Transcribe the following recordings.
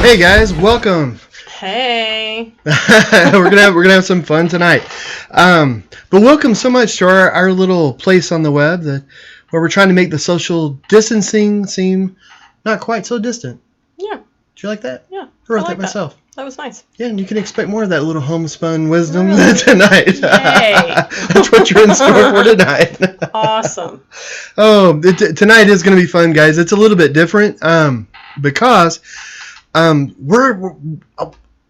Hey guys, welcome. Hey. we're gonna have some fun tonight. But welcome so much to our little place on the web where we're trying to make the social distancing seem not quite so distant. Yeah. Did you like that? Yeah. I wrote that myself. That was nice. Yeah, and you can expect more of that little homespun wisdom Really? tonight. Yay. That's what you're in store for tonight. Awesome. Tonight is going to be fun, guys. It's a little bit different because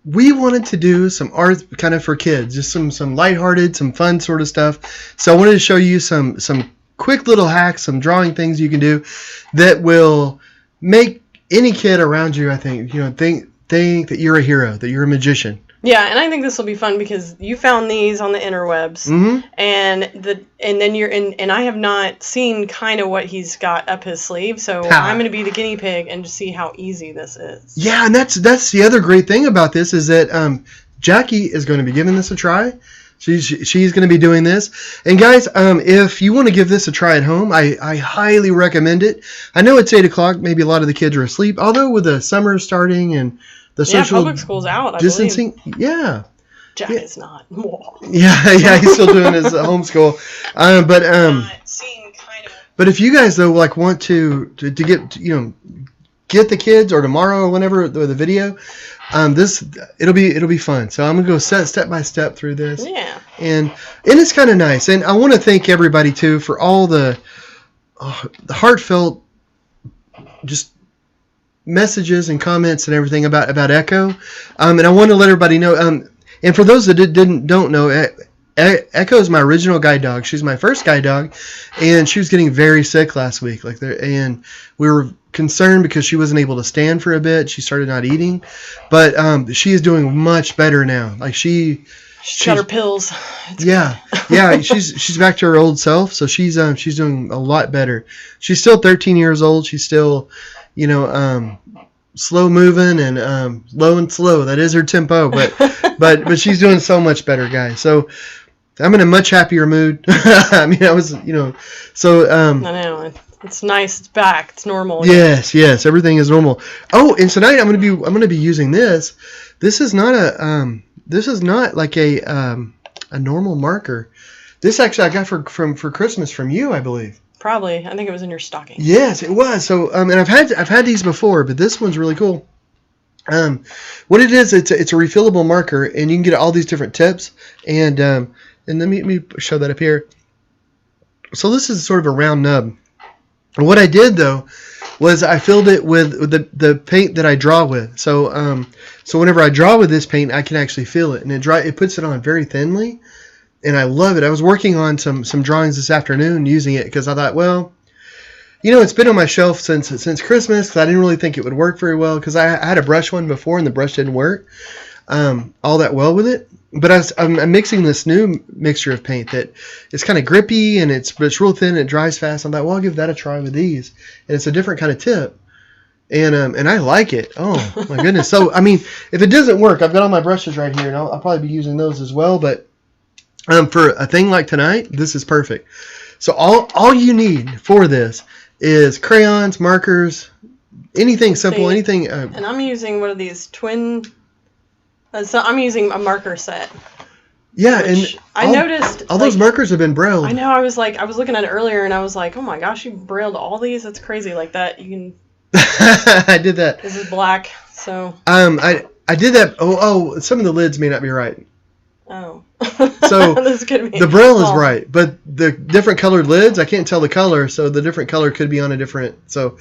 we wanted to do some art kind of for kids, just some lighthearted, some fun sort of stuff. So I wanted to show you some quick little hacks, some drawing things you can do that will make any kid around you, I think, think that you're a hero, that you're a magician. Yeah, and I think this will be fun because you found these on the interwebs, and I have not seen kind of what he's got up his sleeve, so I'm going to be the guinea pig and just see how easy this is. Yeah, and that's the other great thing about this is that Jackie is going to be giving this a try. She's going to be doing this. And guys, if you want to give this a try at home, I highly recommend it. I know it's 8 o'clock. Maybe a lot of the kids are asleep. Although with the summer starting and the social public school's out, distancing, I believe. Yeah. Jack is not. Yeah, he's still doing his homeschool. But if you guys though want to get the kids or tomorrow or whenever the video, it'll be fun. So I'm gonna go step by step through this. Yeah. And it's kind of nice. And I want to thank everybody too for all the heartfelt just messages and comments and everything about Echo. And I want to let everybody know. And for those that don't know, Echo is my original guide dog. She's my first guide dog, and she was getting very sick last week. And we were concerned because she wasn't able to stand for a bit. She started not eating, but she is doing much better now. She's got her pills. Yeah. She's back to her old self. So she's doing a lot better. She's still 13 years old. She's still, slow moving and low and slow. That is her tempo, but she's doing so much better, guys. So I'm in a much happier mood. I mean, I was, so I know. It's nice. It's back. It's normal. Yes, everything is normal. Oh, and tonight I'm gonna be using this. This is not like a normal marker. This actually I got for Christmas from you, I believe. Probably. I think it was in your stocking. Yes, it was. So and I've had these before, but this one's really cool. What it is, it's a refillable marker, and you can get all these different tips. And let me show that up here. So this is sort of a round nub. And what I did though was I filled it with the paint that I draw with. So so whenever I draw with this paint, I can actually feel it, and it puts it on very thinly, and I love it. I was working on some drawings this afternoon using it because I thought, well, it's been on my shelf since Christmas because I didn't really think it would work very well because I had a brush one before and the brush didn't work all that well with it. But I'm mixing this new mixture of paint that is kind of grippy and it's real thin and it dries fast. I thought, well, I'll give that a try with these, and it's a different kind of tip, and I like it. Oh my goodness! So I mean, if it doesn't work, I've got all my brushes right here, and I'll probably be using those as well. But for a thing like tonight, this is perfect. So all you need for this is crayons, markers, anything simple, anything. And I'm using one of these twin. So I'm using a marker set. Yeah, and I noticed all those markers have been brailled. I know. I was looking at it earlier, and I was like, oh my gosh, you brailled all these? That's crazy. Like that, you can. I did that. This is black, so. I did that. Oh, some of the lids may not be right. Oh. So this could be the braille is right, but the different colored lids, I can't tell the color, so the different color could be on a different. So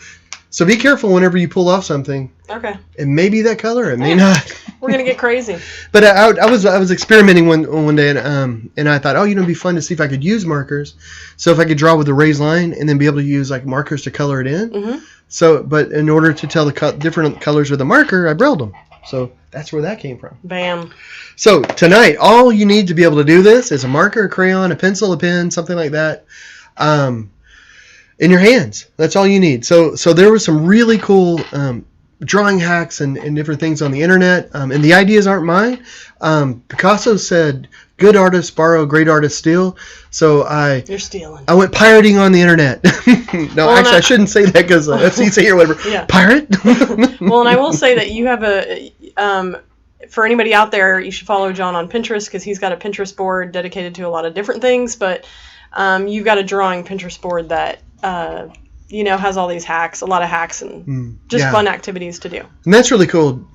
be careful whenever you pull off something. Okay. It may be that color, it may not. We're gonna get crazy. But I was experimenting one day, and I thought, it'd be fun to see if I could use markers. So if I could draw with a raised line and then be able to use like markers to color it in. Mm-hmm. So, but in order to tell the different colors with the marker, I brailled them. So that's where that came from. Bam. So tonight, all you need to be able to do this is a marker, a crayon, a pencil, a pen, something like that. In your hands. That's all you need. So there was some really cool drawing hacks and different things on the internet. And the ideas aren't mine. Picasso said, good artists borrow, great artists steal. So You're stealing. I went pirating on the internet. No, well, actually, I shouldn't say that because FCC or whatever. Yeah. Pirate? Well, and I will say that you have for anybody out there, you should follow John on Pinterest because he's got a Pinterest board dedicated to a lot of different things. But you've got a drawing Pinterest board that has all these hacks, a lot of hacks, and just fun activities to do. And that's really cool.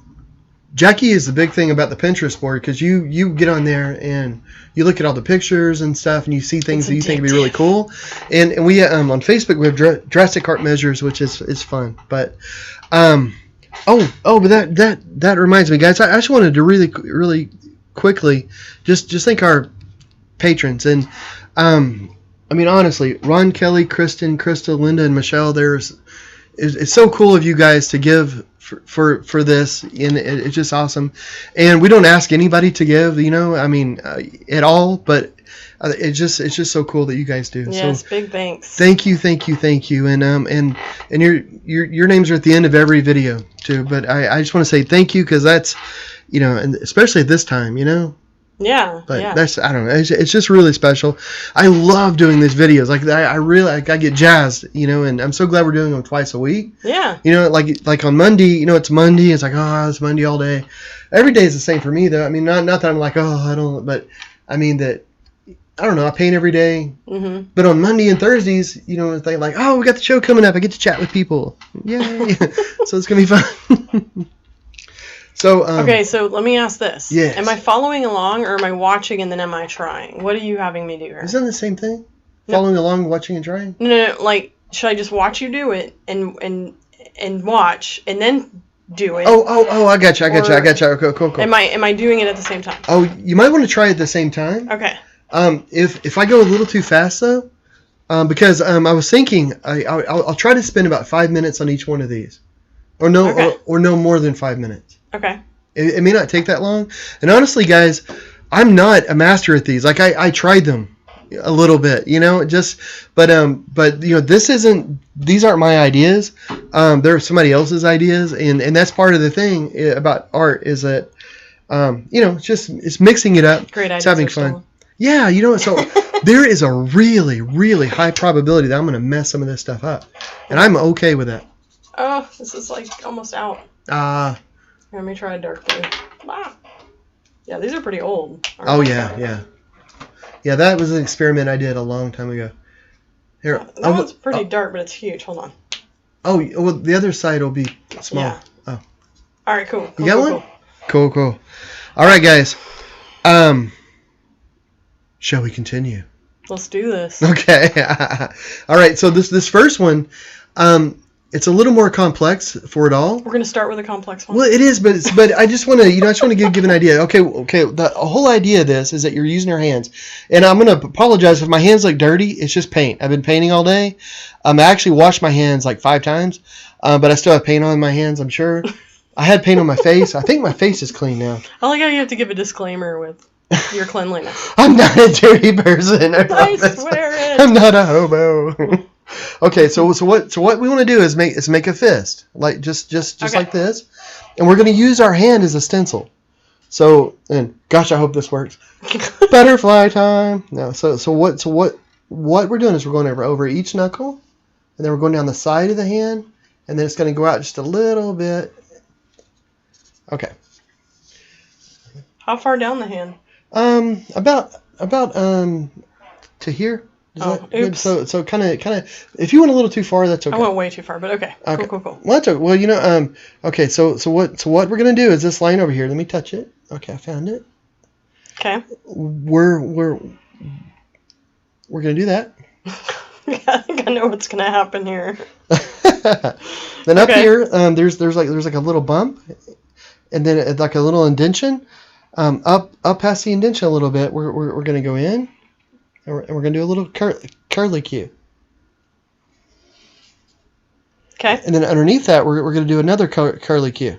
Jackie is the big thing about the Pinterest board because you get on there and you look at all the pictures and stuff and you see things that you think would be really cool. And we on Facebook we have drastic heart measures, which is fun. But but that reminds me, guys. I just wanted to really quickly just thank our patrons. And I mean, honestly, Ron, Kelly, Kristen, Krista, Linda, and Michelle. It's so cool of you guys to give for this, and it's just awesome. And we don't ask anybody to give, I mean, at all. But it's just so cool that you guys do. Yes, so, big thanks. Thank you. And your names are at the end of every video too. But I just want to say thank you because that's, and especially at this time, Yeah. But that's, I don't know. It's just really special. I love doing these videos. Like I really, I get jazzed, and I'm so glad we're doing them twice a week. Yeah. Like on Monday, it's Monday. It's like, it's Monday all day. Every day is the same for me though. I mean, not that I'm like, I don't, but I mean that, I don't know. I paint every day. Mm-hmm. But on Monday and Thursdays, they like, we got the show coming up. I get to chat with people. Yay. So it's going to be fun. So okay, so let me ask this. Yes. Am I following along or am I watching and then am I trying? What are you having me do here? Isn't that the same thing? Following along, watching and trying? No, like, should I just watch you do it and watch and then do it? Oh, I got you. Okay, cool. Am I doing it at the same time? Oh, you might want to try it at the same time. Okay. If I go a little too fast though, because I was thinking I'll try to spend about 5 minutes on each one of these, or no more than 5 minutes. Okay. It may not take that long. And honestly, guys, I'm not a master at these. Like I tried them a little bit, but these aren't my ideas. They're somebody else's ideas, and that's part of the thing about art is that it's mixing it up. Great idea. It's having fun. Yeah, so there is a really, really high probability that I'm going to mess some of this stuff up, and I'm okay with that. Oh, this is like almost out. Let me try a dark blue. Wow. Yeah, these are pretty old. Oh, yeah. Yeah, that was an experiment I did a long time ago. Here, that one's pretty dark, but it's huge. Hold on. Oh, well, the other side will be small. Yeah. Oh. All right, cool. You got one? Cool. All right, guys. Shall we continue? Let's do this. Okay. All right, so this first one, it's a little more complex for it all. We're going to start with a complex one. Well, it is, but I just want to, give an idea. Okay. The whole idea of this is that you're using your hands, and I'm going to apologize if my hands look dirty. It's just paint. I've been painting all day. I actually washed my hands like 5 times, but I still have paint on my hands. I'm sure. I had paint on my face. I think my face is clean now. I like how you have to give a disclaimer with your cleanliness. I'm not a dirty person. I swear it. I'm not a hobo. Okay, so what we want to do is make a fist, like just okay. Like this, and we're going to use our hand as a stencil. So, and gosh, I hope this works. Butterfly time. No, so what we're doing is we're going over each knuckle, and then we're going down the side of the hand, and then it's going to go out just a little bit. Okay. How far down the hand? About to here. Oops. So kind of, if you went a little too far, that's okay. I went way too far, but okay. Cool. Well, that's okay. Well, okay. So what we're gonna do is this line over here. Let me touch it. Okay, I found it. Okay. We're gonna do that. I think I know what's gonna happen here. Then up here, there's like a little bump, and then like a little indentation. Up past the indentation a little bit, we're gonna go in. And we're going to do a little curly Q. Okay. And then underneath that, we're going to do another curly Q.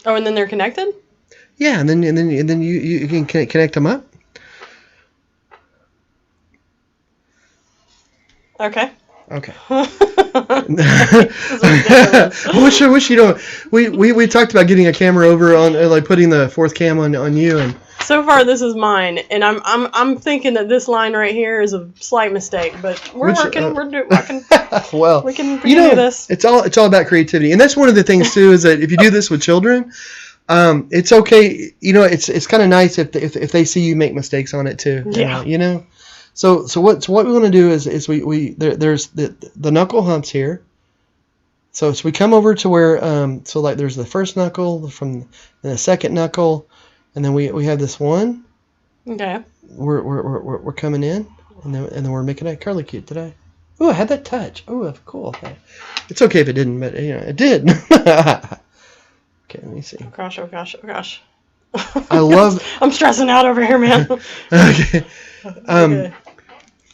Oh, and then they're connected? Yeah, and then you can connect them up. Okay. Okay. This I wish you don't. We talked about getting a camera over on like putting the fourth cam on you and. So far, this is mine, and I'm thinking that this line right here is a slight mistake, but we're working. We're working. Well, we can do this. It's all about creativity, and that's one of the things too. Is that if you do this with children, it's okay. It's kind of nice if they see you make mistakes on it too. Yeah. So what we want to do is there's the knuckle humps here. So we come over to where like there's the first knuckle from the second knuckle. And then we have this one. Okay. We're coming in, and then we're making a curlicue today. Oh, I had that touch. Oh, that's cool. Okay. It's okay if it didn't, but it did. Okay, let me see. Oh gosh! I love. I'm stressing out over here, man. Okay.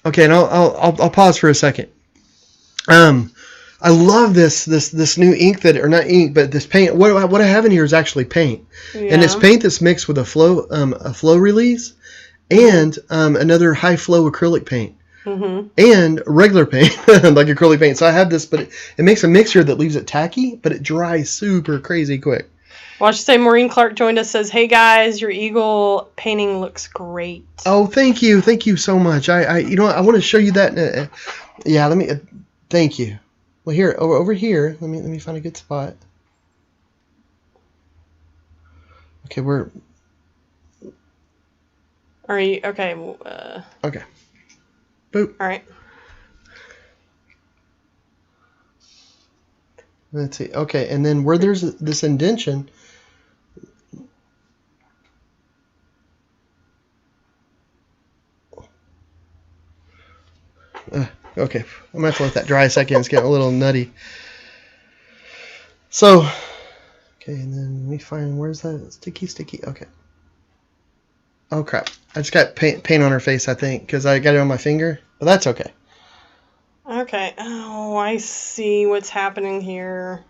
Okay, and I'll pause for a second. I love this new ink or not ink, but this paint. What I have in here is actually paint, and it's paint that's mixed with a flow release, and another high flow acrylic paint, and regular paint like acrylic paint. So I have this, but it makes a mixture that leaves it tacky, but it dries super crazy quick. Well, I should say Maureen Clark joined us. Says, "Hey guys, your eagle painting looks great." Oh, thank you so much. I want to show you that. Yeah, let me. Thank you. Well, here over here, let me find a good spot. Okay, Are you okay? Okay. Boop. All right. Let's see. Okay, and then where there's this indentation. Okay, I'm gonna have to let that dry a second. It's getting a little nutty. So, okay, and then let me find where's that sticky. Okay. Oh crap! I just got paint on her face, I think, because I got it on my finger. But that's okay. Okay. Oh, I see what's happening here.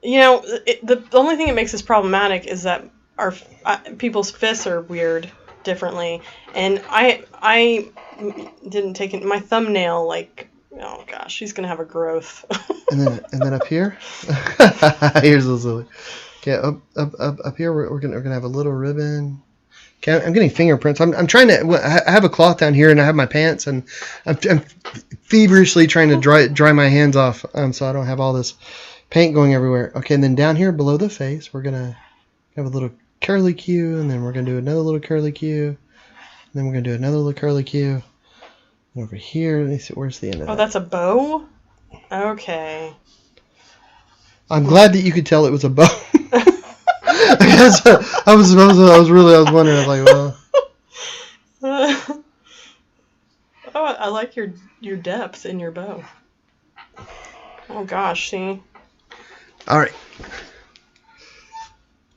The only thing that makes this problematic is that our people's fists are weird differently, and I didn't take it. My thumbnail, oh gosh, she's gonna have a growth. and then up here, here's the silly. Okay, up here we're gonna have a little ribbon. Okay, I'm getting fingerprints. I'm trying to. I have a cloth down here, and I have my pants, and I'm feverishly trying to dry my hands off, so I don't have all this paint going everywhere. Okay, and then down here below the face, we're gonna have a little curlicue, and then we're gonna do another little curlicue, and then we're gonna do another little curlicue. And over here, let me see, where's the end of that? Oh, that's a bow? Okay. I'm glad that you could tell it was a bow. I was wondering, I was like, well. Oh, I like your depth in your bow. Oh gosh, see. All right.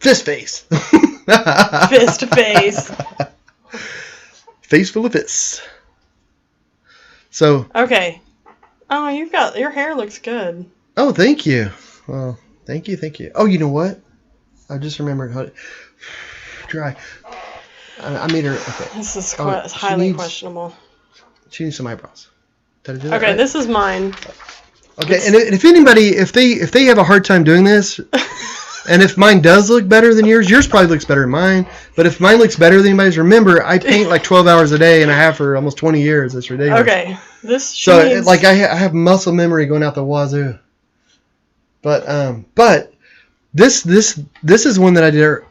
Fist face. Fist face. Face full of fists. So. Okay. Oh, your hair looks good. Oh, thank you. Well, thank you. Oh, you know what? I just remembered how to dry. I made her. Okay. This is highly questionable. She needs some eyebrows. Did I do that okay, right? This is mine. Okay, and if anybody, if they have a hard time doing this, and if mine does look better than yours probably looks better than mine. But if mine looks better than anybody's, remember I paint like 12 hours a day and I have for almost 20 years. It's ridiculous. Okay, I have muscle memory going out the wazoo. But this is one that I did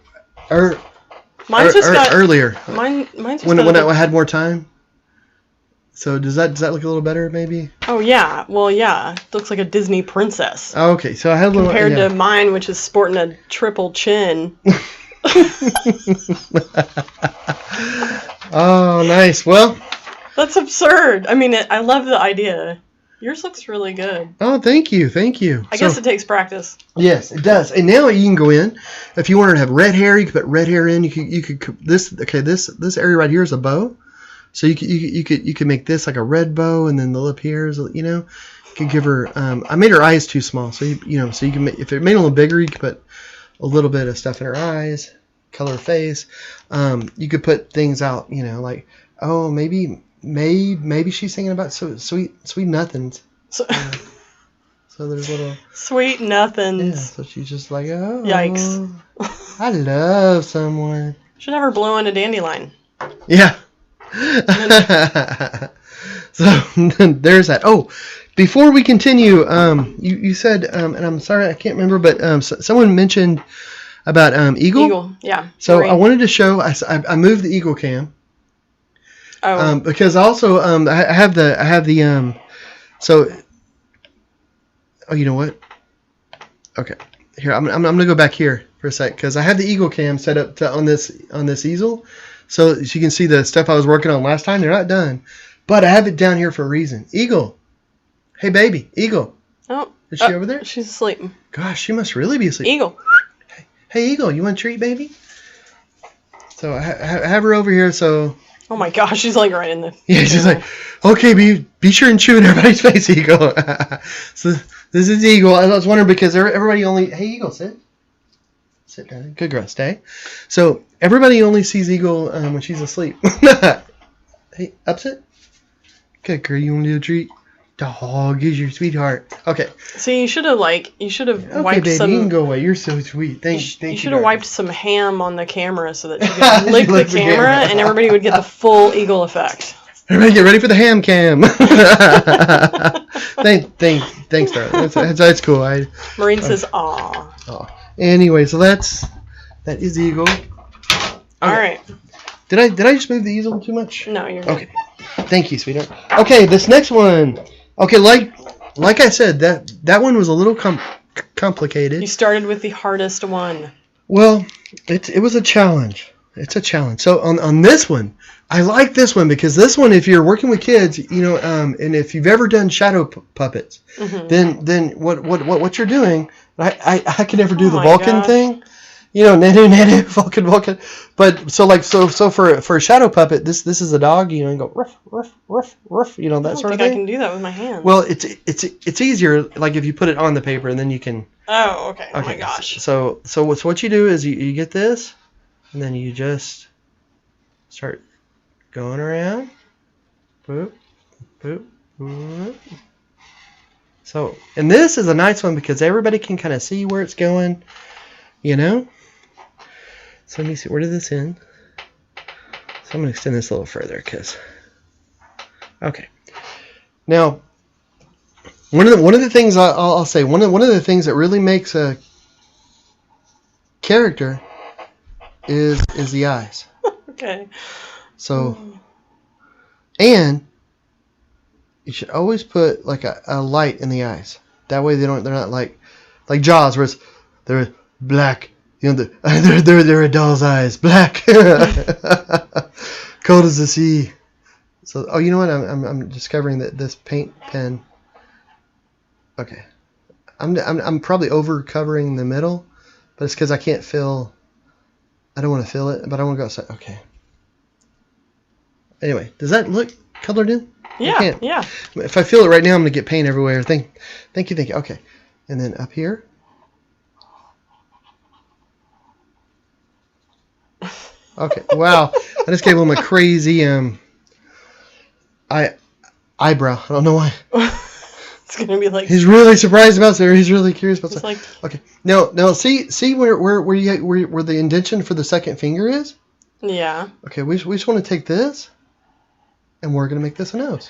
earlier. Mine's when I had more time. So does that look a little better maybe? Oh yeah, well yeah, it looks like a Disney princess. Oh, okay, so I had a little compared to mine, which is sporting a triple chin. Oh, nice. Well, that's absurd. I mean, I love the idea. Yours looks really good. Oh, thank you. I guess it takes practice. Yes, it does. And now you can go in. If you wanted to have red hair, you could put red hair in. You could this area right here is a bow. So you could make this like a red bow, and then the lip here is, you could give her. I made her eyes too small, so you can make, if it made it a little bigger, you could put a little bit of stuff in her eyes, color her face. You could put things out, like, oh, maybe she's thinking about sweet nothings. So, So there's little. sweet Yeah. nothings. So she's just like, oh. Yikes. I love someone. Should have her blow in a dandelion. Yeah. So there's that. Oh, before we continue, you said, and I'm sorry I can't remember, but someone mentioned about eagle. Eagle, yeah. So Marie. I wanted to show. I moved the eagle cam. Oh. Because also I have the so. Oh, you know what? Okay, here I'm gonna go back here for a sec because I have the eagle cam set up on this easel, so you can see the stuff I was working on last time. They're not done, but I have it down here for a reason. Eagle, hey baby, eagle. Oh. Is she over there? She's asleep. Gosh, she must really be asleep. Eagle. Hey eagle, you want a treat, baby? So I have her over here. So. Oh my gosh, she's like right in the. Yeah, she's like, okay, be sure and chew in everybody's face, Eagle. So this is Eagle. I was wondering because everybody only, hey, Eagle, sit down. Good girl, stay. So everybody only sees Eagle when she's asleep. Hey, upset. Good girl, you want to do a treat? Dog is your sweetheart. Okay. See, you should have wiped baby, some. you can go away. You're so sweet. Thank you. You should have wiped some ham on the camera so that you could Lick lick the the camera camera. and everybody would get the full eagle effect. Everybody get ready for the ham cam. Thanks, darling. That's cool. Maureen says, "Aw." Oh. Anyway, so that is the eagle. All right. Did I just move the easel too much? No, you're good. Okay. Thank you, sweetheart. Okay, this next one. Okay, like I said, that one was a little complicated. You started with the hardest one. Well, it was a challenge. It's a challenge. So on this one, I like this one because this one, if you're working with kids, and if you've ever done shadow puppets, then what you're doing, I can never do the Vulcan thing, nanu, Vulcan. But so for a shadow puppet, this is a dog, and go ruff ruff ruff ruff, that I don't sort of think thing. I can do that with my hands. Well, it's easier like if you put it on the paper and then you can. Oh, okay. Oh my gosh. So what you do is you get this, and then you just start going around. Boop, boop, boop. So, and this is a nice one because everybody can kind of see where it's going, So let me see, where did this end? So I'm going to extend this a little further because, okay. Now, one of the things I'll say, one of the things that really makes a character is the eyes. Okay. So, and you should always put like a light in the eyes. That way they're not like Jaws, where they're black. They're a doll's eyes, black, cold as the sea. So, you know what? I'm discovering that this paint pen. Okay, I'm probably over covering the middle, but it's because I can't fill. I don't want to fill it, but I want to go outside. Okay. Anyway, does that look colored in? Yeah, yeah. If I feel it right now, I'm gonna get paint everywhere. Thank you. Okay, and then up here. Okay. Wow. I just gave him a crazy eyebrow. I don't know why. It's gonna be like. He's really surprised about something. He's really curious about something. Like, okay. Now see where the indentation for the second finger is? Yeah. Okay. We just want to take this, and we're gonna make this a nose.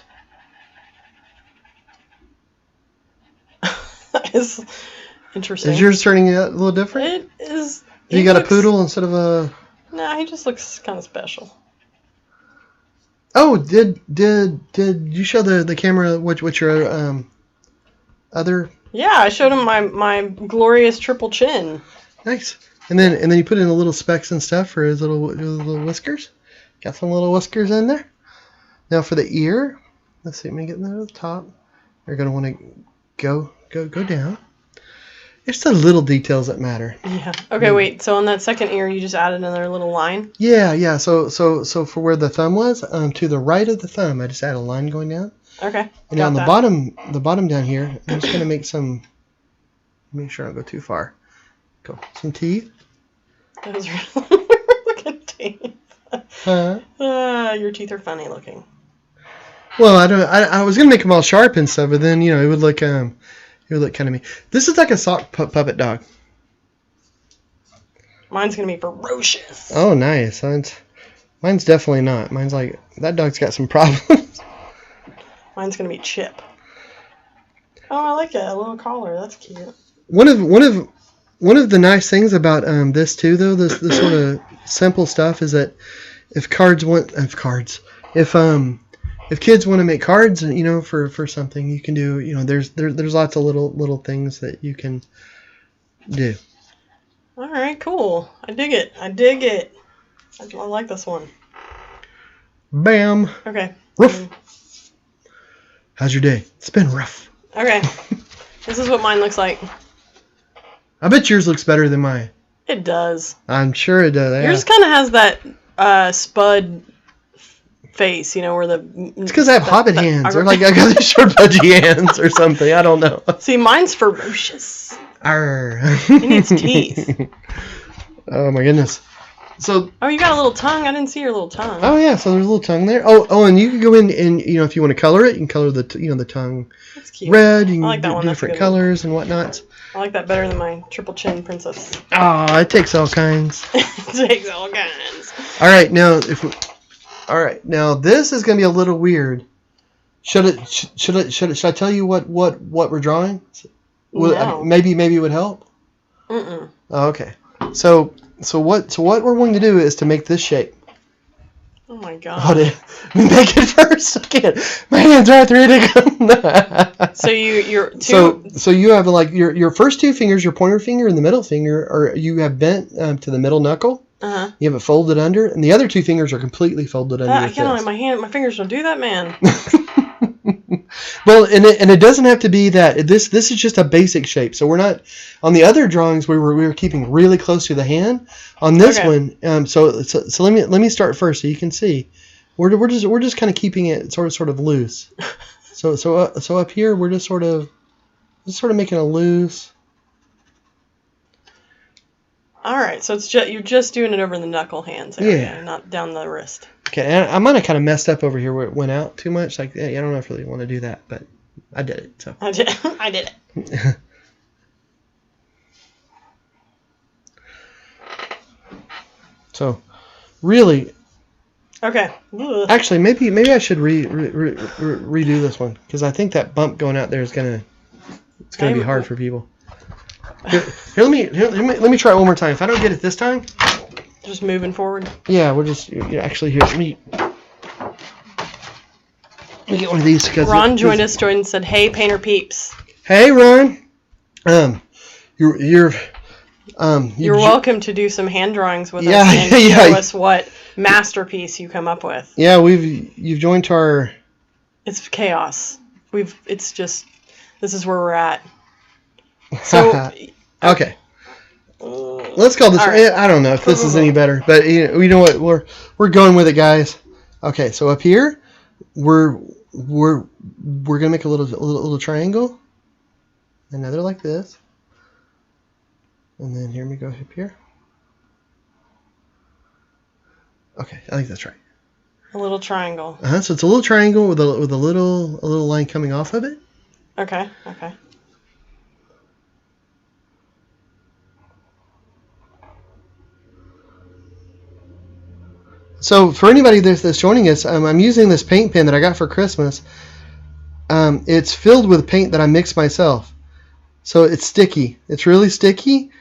It's interesting. Is yours turning out a little different? It is. You got a poodle instead of a. No, he just looks kind of special. Oh, did you show the camera what your other? Yeah, I showed him my glorious triple chin. Nice. And then you put in the little specks and stuff for his little whiskers. Got some little whiskers in there. Now for the ear, let's see. Let me get that at the top. You're gonna want to go down. It's the little details that matter. Yeah. Okay, wait. So on that second ear, you just added another little line? Yeah. So for where the thumb was, to the right of the thumb, I just add a line going down. Okay. And on the bottom down here, I'm just gonna make some. Make sure I don't go too far. Go some teeth. Those are looking teeth. Huh? Your teeth are funny looking. Well, I was gonna make them all sharp and stuff, but then it would look kind of mean. This is like a sock puppet dog. Mine's gonna be ferocious. Oh, nice. Mine's definitely not. Mine's like that dog's got some problems. Mine's gonna be Chip. Oh, I like it. A little collar. That's cute. One of the nice things about this too, though, this sort of simple stuff is that if kids want to make cards, for something, you can do. There's lots of little things that you can do. All right, cool. I dig it. I like this one. Bam. Okay. Rough. How's your day? It's been rough. Okay. This is what mine looks like. I bet yours looks better than mine. It does. I'm sure it does. Yeah. Yours kind of has that spud face, where the... It's because I have hobbit hands. Or like I got these short pudgy hands or something. I don't know. See, mine's ferocious. Arr. He needs teeth. Oh my goodness. So. Oh, you got a little tongue. I didn't see your little tongue. Oh yeah, so there's a little tongue there. Oh, and you can go in and if you want to color it, you can color the the tongue. That's cute. Red. You can like that do one. different colors and whatnot. I like that better than my triple chin princess. Oh, it takes all kinds. It takes all kinds. All right, now this is gonna be a little weird. Should I tell you what we're drawing? No. Maybe it would help. Mm-mm. Oh, okay. So what we're going to do is to make this shape. Oh my god. Make it first. I can't. My hands are ready to go. So you're two. So you have like your first two fingers, your pointer finger and the middle finger, or you have bent to the middle knuckle. Uh-huh. You have it folded under, and the other two fingers are completely folded under. I can't. My fingers don't do that, man. Well, and it doesn't have to be that. This is just a basic shape. So we're not on the other drawings. We were keeping really close to the hand. On this one, so let me start first so you can see. We're just kind of keeping it sort of loose. So up here we're just sort of making it loose. All right, so you're just doing it over the knuckle hands area, not down the wrist. Okay, and I might have kind of messed up over here where it went out too much. Like, I don't know if I really want to do that, but I did it. So I did it. So, really. Okay. Ugh. Actually, maybe I should redo this one because I think that bump going out there is gonna be hard for people. Here, let me try it one more time. If I don't get it this time, just moving forward. Yeah, we're just actually here. Let me get one of these. Ron joined us and said, "Hey, Painter Peeps." Hey, Ron. You're welcome to do some hand drawings with us and show us what masterpiece you come up with. Yeah, you've joined our. It's chaos. This is where we're at. So. Okay. Let's call this. Right. I don't know if this is any better, but you know what? We're going with it, guys. Okay, so up here, we're gonna make a little triangle. Another like this, and then here we go up here. Okay, I think that's right. A little triangle. So it's a little triangle with a little line coming off of it. Okay. So for anybody that's joining us, I'm using this paint pen that I got for Christmas. It's filled with paint that I mixed myself. So it's sticky. It's really sticky,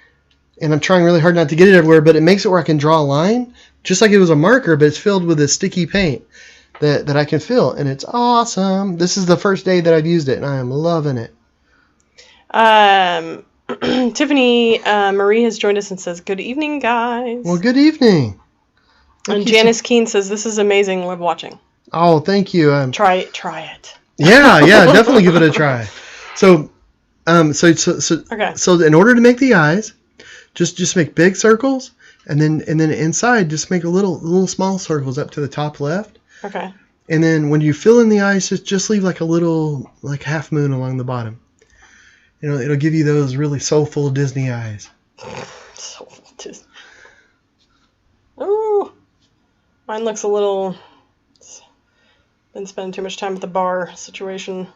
and I'm trying really hard not to get it everywhere, but it makes it where I can draw a line, just like it was a marker, but it's filled with this sticky paint that I can fill, and it's awesome. This is the first day that I've used it, and I am loving it. Tiffany Marie has joined us and says, "Good evening, guys." Well, good evening. And Janice Keene says, "This is amazing. Love watching." Oh, thank you. Try it. Yeah, definitely give it a try. So in order to make the eyes, just make big circles, and then inside just make a little small circles up to the top left. Okay. And then when you fill in the eyes, just leave like a little half moon along the bottom. It'll give you those really soulful Disney eyes. Soulful Disney. Ooh. Mine looks a little Been spending too much time at the bar situation.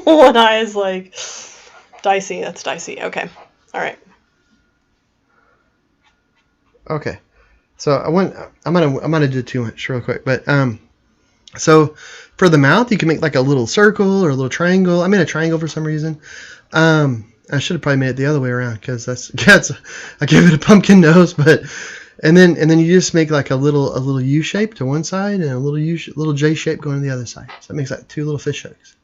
One eye is like dicey. That's dicey. Okay. All right. Okay. So I'm gonna do too much real quick, but so for the mouth you can make like a little circle or a little triangle. I made a triangle for some reason. I should have probably made it the other way around because I gave it a pumpkin nose, but and then you just make like a little U shape to one side and a little J shape going to the other side. So that makes like two little fish hooks.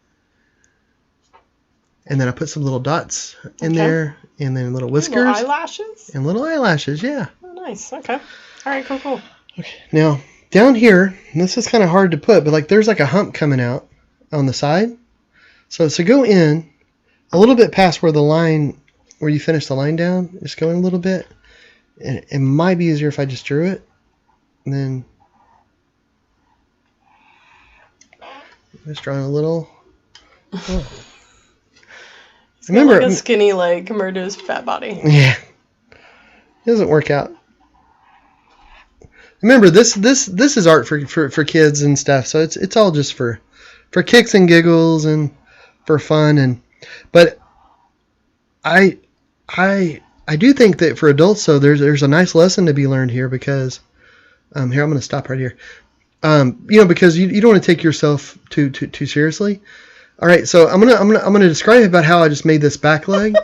And then I put some little dots in there, and then little whiskers. Little eyelashes? And little eyelashes, yeah. Oh, nice. Okay. All right, cool. Okay. Now, down here, and this is kind of hard to put, but like there's like a hump coming out on the side. So go in a little bit past where you finish the line down. Just go in a little bit. And it might be easier if I just drew it. And then just drawing a little. Oh. Remember, like a skinny leg compared to his fat body. Yeah, it doesn't work out. Remember, this is art for kids and stuff, so it's all just for kicks and giggles and for fun but I do think that for adults, so there's a nice lesson to be learned here because here I'm going to stop right here. Because you don't want to take yourself too seriously. All right, so I'm gonna describe about how I just made this back leg,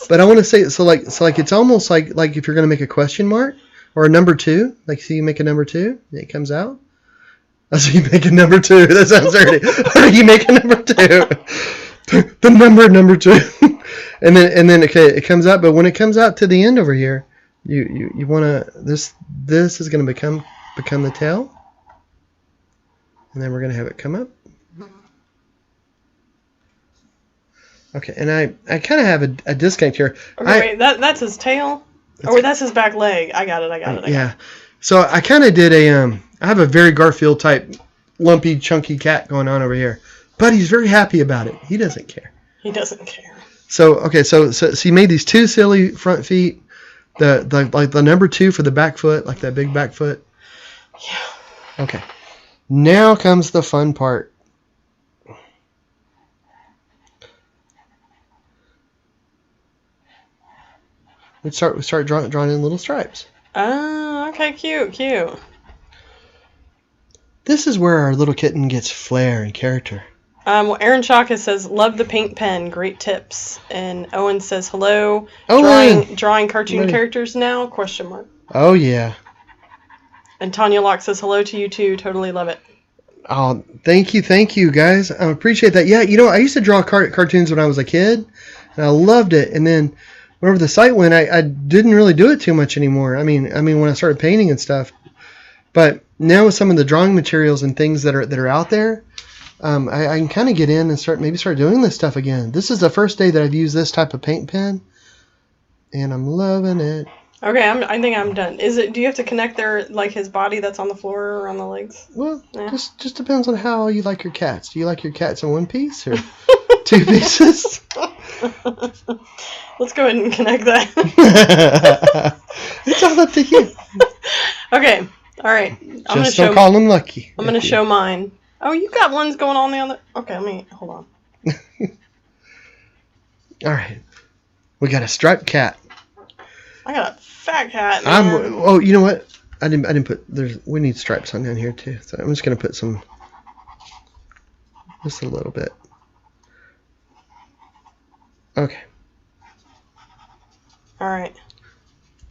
but I want to say so like it's almost like if you're gonna make a question mark or a number 2, like see you make a number 2, it comes out. Oh, so you make a number 2. That sounds dirty. Or you make a number 2, the number 2, and then okay, it comes out. But when it comes out to the end over here, you wanna this is gonna become the tail, and then we're gonna have it come up. Okay, and I kind of have a disconnect here. Okay, wait, that's his tail? Or that's his back leg. I got it. Yeah. So I kind of did I have a very Garfield type lumpy, chunky cat going on over here. But he's very happy about it. He doesn't care. He doesn't care. So, okay, so you made these 2 silly front feet, the number 2 for the back foot, like that big back foot. Yeah. Okay. Now comes the fun part. We start drawing in little stripes. Oh, okay, cute. This is where our little kitten gets flair and character. Well, Aaron Shaka says, love the paint pen, great tips. And Owen says, hello, drawing cartoon characters now, ? Oh, yeah. And Tanya Locke says, hello to you too, totally love it. Oh, thank you, guys. I appreciate that. Yeah, I used to draw cartoons when I was a kid, and I loved it. And then whenever the site went, I didn't really do it too much anymore. I mean, when I started painting and stuff. But now with some of the drawing materials and things that are out there, I can kind of get in and start doing this stuff again. This is the first day that I've used this type of paint pen, and I'm loving it. Okay, I think I'm done. Do you have to connect his body that's on the floor or on the legs? Well, just depends on how you like your cats. Do you like your cats in one piece or 2 pieces? Let's go ahead and connect that. It's all up to you. Okay, all right. Just don't call them lucky. I'm going to show mine. Oh, you got ones going on the other. Okay, hold on. All right, we got a striped cat. I got a fat cat. Man. Oh, you know what? I didn't put. We need stripes on down here too. So I'm just gonna put some, just a little bit. Okay. All right.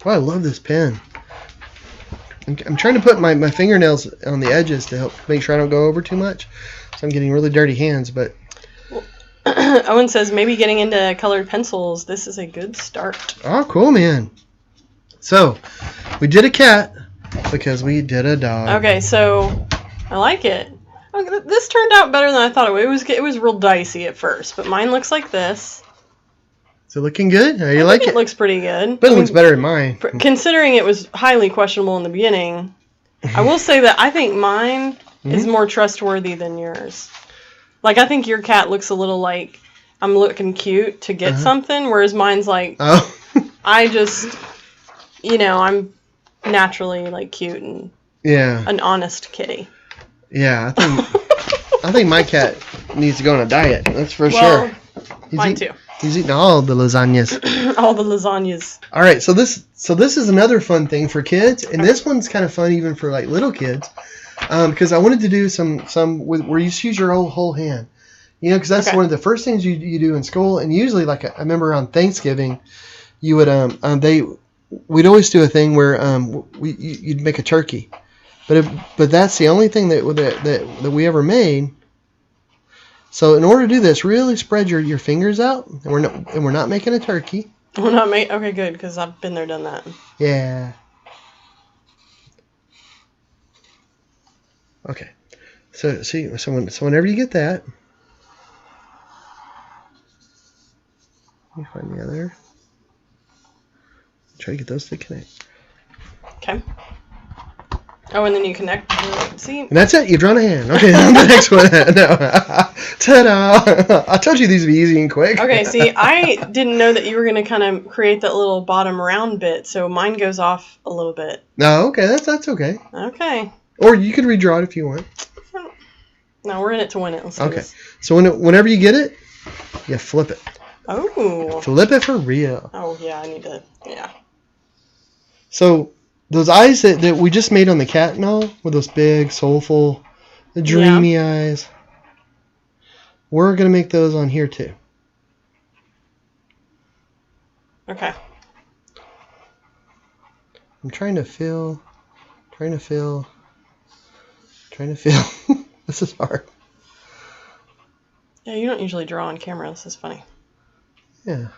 Well, I love this pen. I'm trying to put my fingernails on the edges to help make sure I don't go over too much. So I'm getting really dirty hands, but. Owen says maybe getting into colored pencils. This is a good start. Oh, cool, man. So we did a cat because we did a dog. Okay, so I like it. Okay, this turned out better than I thought it would. It was real dicey at first, but mine looks like this. Is it looking good? How you like it? It looks pretty good. But it looks better than mine. Considering it was highly questionable in the beginning, I will say that I think mine is more trustworthy than yours. Like, I think your cat looks a little like I'm looking cute to get something, whereas mine's like, I just, I'm naturally like cute and Yeah. an honest kitty. Yeah, I think my cat needs to go on a diet. That's for Well, sure. mine too. He's eating all the lasagnas. All the lasagnas. All right, so this is another fun thing for kids, and this one's kind of fun even for like little kids, because I wanted to do some where you use your whole hand, because that's one of the first things you do in school, and usually like I remember around Thanksgiving, you would we'd always do a thing where you'd make a turkey, but that's the only thing that we ever made. So in order to do this, really spread your fingers out, and we're not making a turkey. We're not okay, good, because I've been there, done that. Yeah. Okay. So whenever you get that, let me find the other. Try to get those to connect. Okay. Oh, and then you connect. See? And that's it. You've drawn a hand. Okay, on the next one. No. Ta-da! I told you these would be easy and quick. Okay, see, I didn't know that you were going to kind of create that little bottom round bit, so mine goes off a little bit. No, okay, that's okay. Okay. Or you could redraw it if you want. No, we're in it to win it. Let's do this. So whenever you get it, you flip it. Oh. Flip it for real. Oh, yeah, I need to, yeah. So those eyes that we just made on the cat and all, with those big, soulful, dreamy eyes, we're going to make those on here too. Okay. I'm trying to feel. This is hard. Yeah, you don't usually draw on camera. This is funny. Yeah.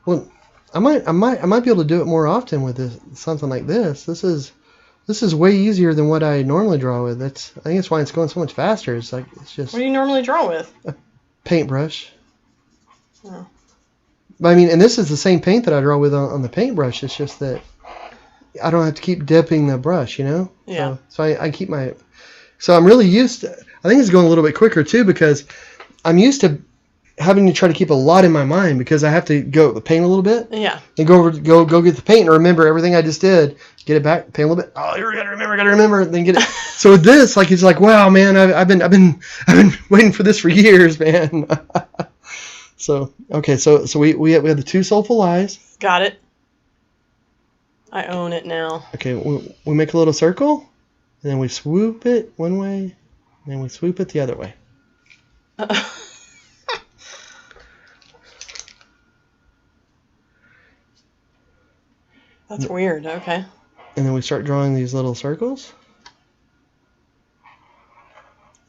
Well, I might be able to do it more often with something like this. This is way easier than what I normally draw with. I think that's why it's going so much faster. It's just. What do you normally draw with? A paintbrush. Oh. But I mean, and this is the same paint that I draw with on the paintbrush. It's just that I don't have to keep dipping the brush, Yeah. So I keep my. So I'm really used to. I think it's going a little bit quicker too because I'm used to having to try to keep a lot in my mind because I have to go paint a little bit. Yeah. And go get the paint and remember everything I just did. Get it back, paint a little bit. Oh, you gotta remember. Then get it. So with this, it's like, wow, man, I've been waiting for this for years, man. So okay, so we have the two soulful eyes. Got it. I own it now. Okay, we make a little circle, and then we swoop it one way, and then we swoop it the other way. That's weird. Okay. And then we start drawing these little circles,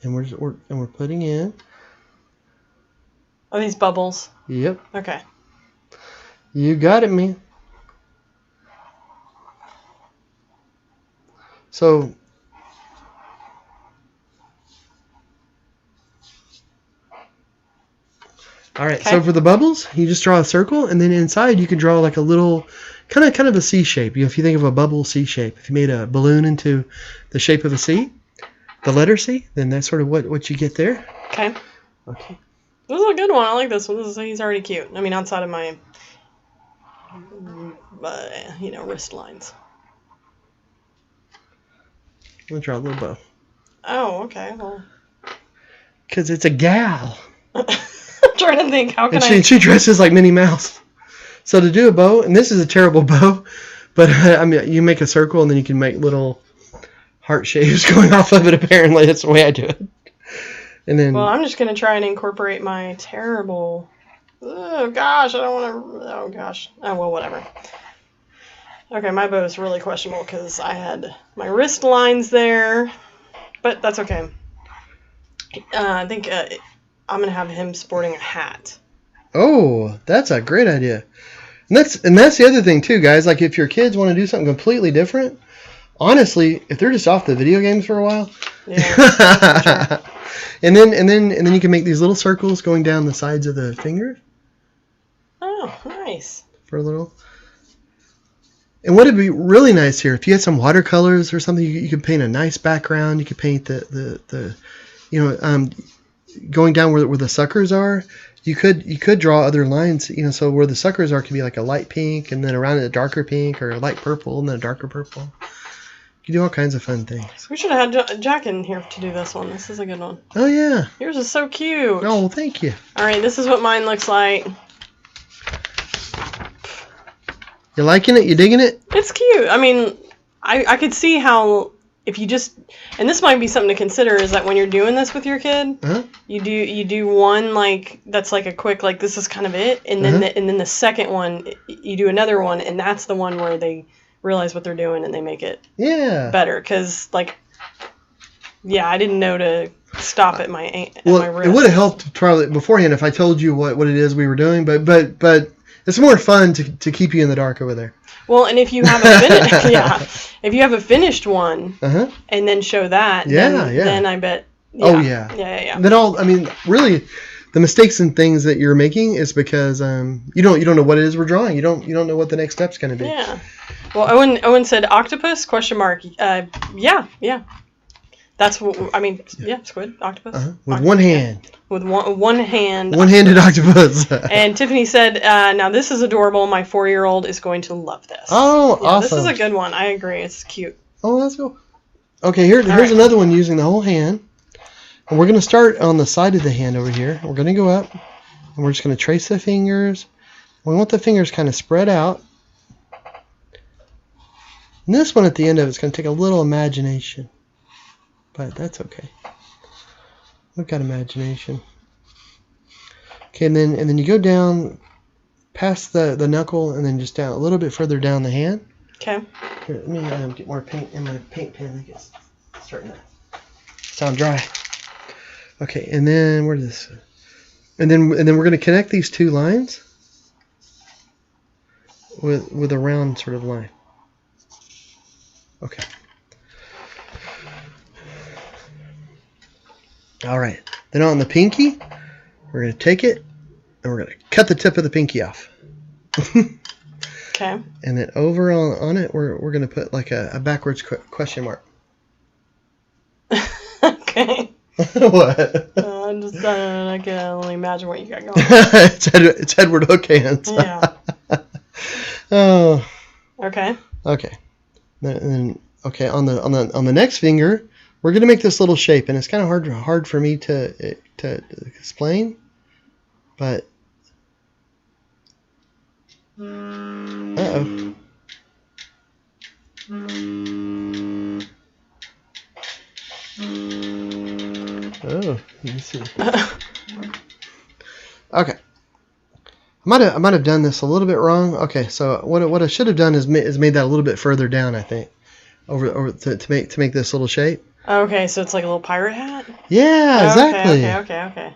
and we're putting in. Oh, these bubbles. Yep. Okay. You got it, man. So. All right. Okay. So for the bubbles, you just draw a circle, and then inside you can draw like a little, kind of a C shape. If you think of a bubble C shape, if you made a balloon into the shape of a C, the letter C, then that's sort of what you get there. Okay. Okay. This is a good one. I like this one. He's already cute. I mean, outside of my, wrist lines. I'm gonna draw a little bow. Oh, okay. Well. Because it's a gal. I'm trying to think. How can she dresses like Minnie Mouse. So to do a bow, and this is a terrible bow, but I mean, you make a circle and then you can make little heart shapes going off of it. Apparently, that's the way I do it. And then. Well, I'm just gonna try and incorporate my terrible. Oh gosh, I don't want to. Oh gosh. Oh well, whatever. Okay, my bow is really questionable because I had my wrist lines there, but that's okay. I think I'm gonna have him sporting a hat. Oh, that's a great idea. And that's the other thing too, guys. Like if your kids want to do something completely different, honestly, if they're just off the video games for a while, yeah, and then you can make these little circles going down the sides of the finger. Oh, nice. For a little. And what would be really nice here, if you had some watercolors or something, you could paint a nice background. You could paint going down where the suckers are, you could draw other lines, so where the suckers are could be like a light pink, and then around it a darker pink, or a light purple, and then a darker purple. You can do all kinds of fun things. We should have had Jack in here to do this one. This is a good one. Oh, yeah. Yours is so cute. Oh, well, thank you. All right, this is what mine looks like. You liking it? You digging it? It's cute. I mean, I could see how if you just, and this might be something to consider, is that when you're doing this with your kid, you do one like that's like a quick like this is kind of it, and then then the second one you do another one, and that's the one where they realize what they're doing and they make it better. Because like, yeah, I didn't know to stop at my my wrist. It would have helped probably beforehand if I told you what it is we were doing, but it's more fun to keep you in the dark over there. Well, and if you have if you have a finished one and then show that, then I bet. Yeah, oh yeah. Then really, the mistakes and things that you're making is because you don't know what it is we're drawing. You don't know what the next step's going to be. Yeah. Well, Owen said octopus ? Yeah. That's what I mean. Yeah, squid, octopus. With one hand. With one hand. One-handed octopus. And Tiffany said, "Now this is adorable. My 4-year-old is going to love this." Oh, yeah, awesome! This is a good one. I agree. It's cute. Oh, that's cool. Okay, here's another one using the whole hand, and we're going to start on the side of the hand over here. We're going to go up, and we're just going to trace the fingers. We want the fingers kind of spread out. And this one at the end of it's going to take a little imagination, but that's okay. We've got imagination. Okay, and then you go down past the knuckle, and then just down a little bit further down the hand. Okay. Here, let me get more paint in my paint pen. I guess it's starting to sound dry. Okay, and then where this? And then we're going to connect these two lines with a round sort of line. Okay. All right. Then on the pinky, we're going to take it and we're going to cut the tip of the pinky off. Okay. And then over on it, we're going to put like a backwards question mark. Okay. What? I can only imagine what you got going. It's Edward Hook hands. Yeah. Oh. Okay. Okay. Then okay, on the next finger, we're gonna make this little shape, and it's kind of hard for me to explain, but uh-oh. Oh, let me see. Okay. I might have done this a little bit wrong. Okay, so what I should have done is made that a little bit further down, I think, over to make this little shape. Okay, so it's like a little pirate hat? Yeah, exactly. Okay.